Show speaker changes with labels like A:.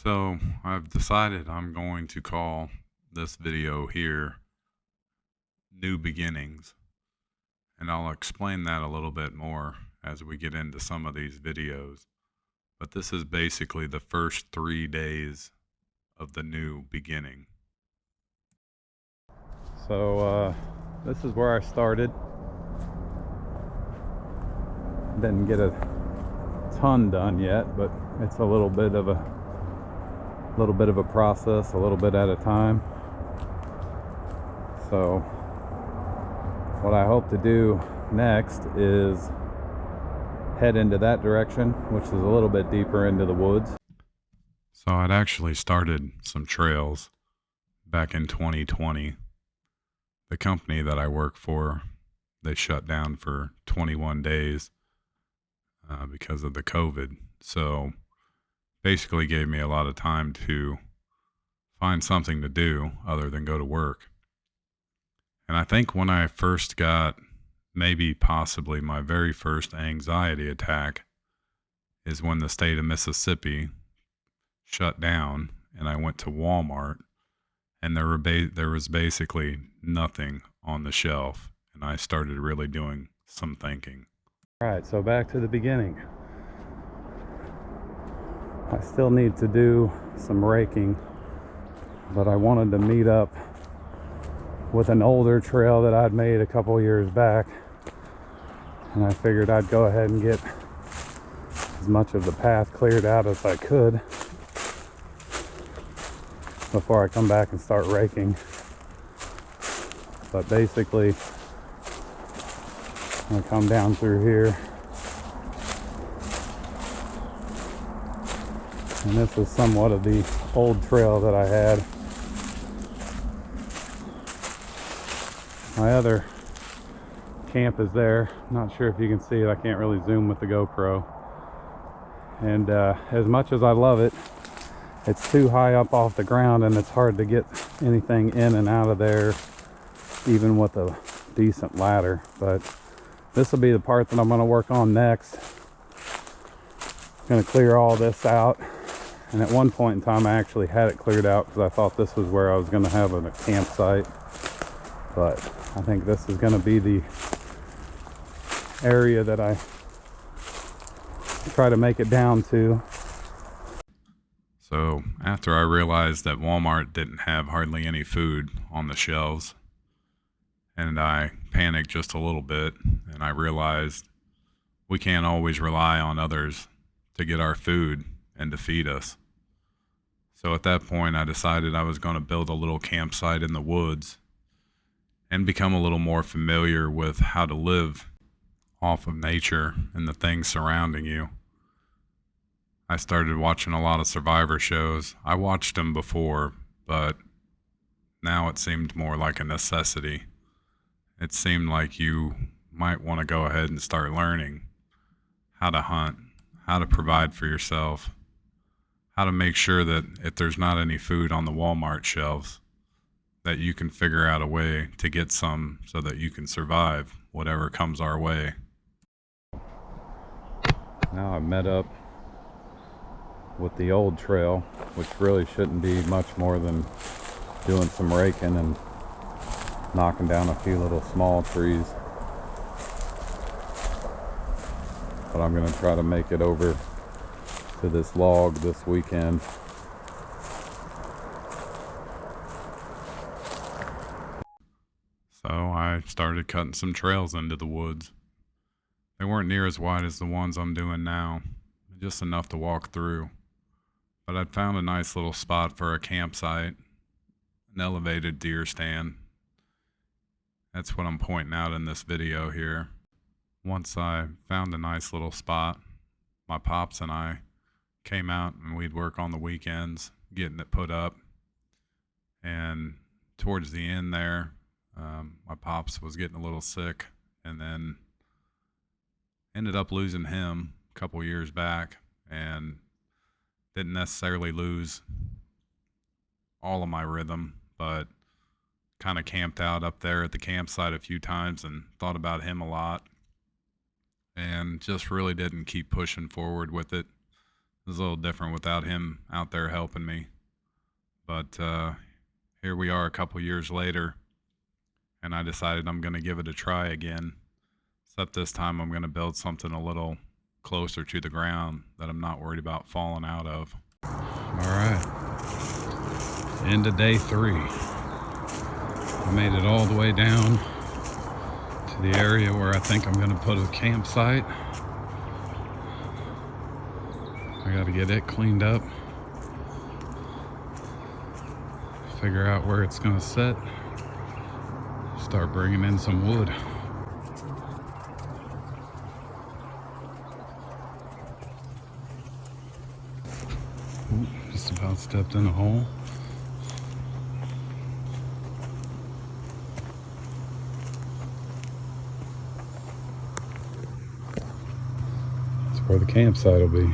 A: So I've decided I'm going to call this video here New Beginnings, and I'll explain that a little bit more as we get into some of these videos. But this is basically the first 3 days of the new beginning. So this is where I started. Didn't get a ton done yet, but it's a little bit of a process, a little bit at a time. So what I hope to do next is head into that direction, which is a little bit deeper into the woods. So I'd actually started some trails back in 2020. The company that I work for, they shut down for 21 days because of the COVID. So basically gave me a lot of time to find something to do other than go to work. And I think when I first got maybe possibly my very first anxiety attack is when the state of Mississippi shut down and I went to Walmart and there was basically nothing on the shelf, and I started really doing some thinking. All right, so back to the beginning. I still need to do some raking, but I wanted to meet up with an older trail that I'd made a couple years back, and I figured I'd go ahead and get as much of the path cleared out as I could before I come back and start raking. But basically, I'm gonna come down through here, and this is somewhat of the old trail that I had. My other camp is there. Not sure if you can see it. I can't really zoom with the GoPro. And as much as I love it, it's too high up off the ground and it's hard to get anything in and out of there, even with a decent ladder. But this will be the part that I'm going to work on next. I'm going to clear all this out. And at one point in time, I actually had it cleared out because I thought this was where I was going to have a campsite. But I think this is going to be the area that I try to make it down to. So after I realized that Walmart didn't have hardly any food on the shelves, and I panicked just a little bit, and I realized we can't always rely on others to get our food and to feed us. So at that point, I decided I was going to build a little campsite in the woods and become a little more familiar with how to live off of nature and the things surrounding you. I started watching a lot of survivor shows. I watched them before, but now it seemed more like a necessity. It seemed like you might want to go ahead and start learning how to hunt, how to provide for yourself, how to make sure that if there's not any food on the Walmart shelves, that you can figure out a way to get some so that you can survive whatever comes our way. Now I've met up with the old trail, which really shouldn't be much more than doing some raking and knocking down a few little small trees. But I'm going to try to make it over to this log this weekend. So I started cutting some trails into the woods. They weren't near as wide as the ones I'm doing now, just enough to walk through. But I'd found a nice little spot for a campsite, an elevated deer stand. That's what I'm pointing out in this video here. Once I found a nice little spot, my pops and I came out and we'd work on the weekends, getting it put up. And towards the end there, my pops was getting a little sick, and then ended up losing him a couple years back, and didn't necessarily lose all of my rhythm, but kind of camped out up there at the campsite a few times and thought about him a lot, and just really didn't keep pushing forward with it. It was a little different without him out there helping me. But here we are a couple years later, and I decided I'm going to give it a try again. Except this time I'm going to build something a little closer to the ground that I'm not worried about falling out of. All right, end of day 3. I made it all the way down to the area where I think I'm going to put a campsite. I got to get it cleaned up, figure out where it's going to sit, start bringing in some wood. Ooh, just about stepped in a hole. That's where the campsite will be.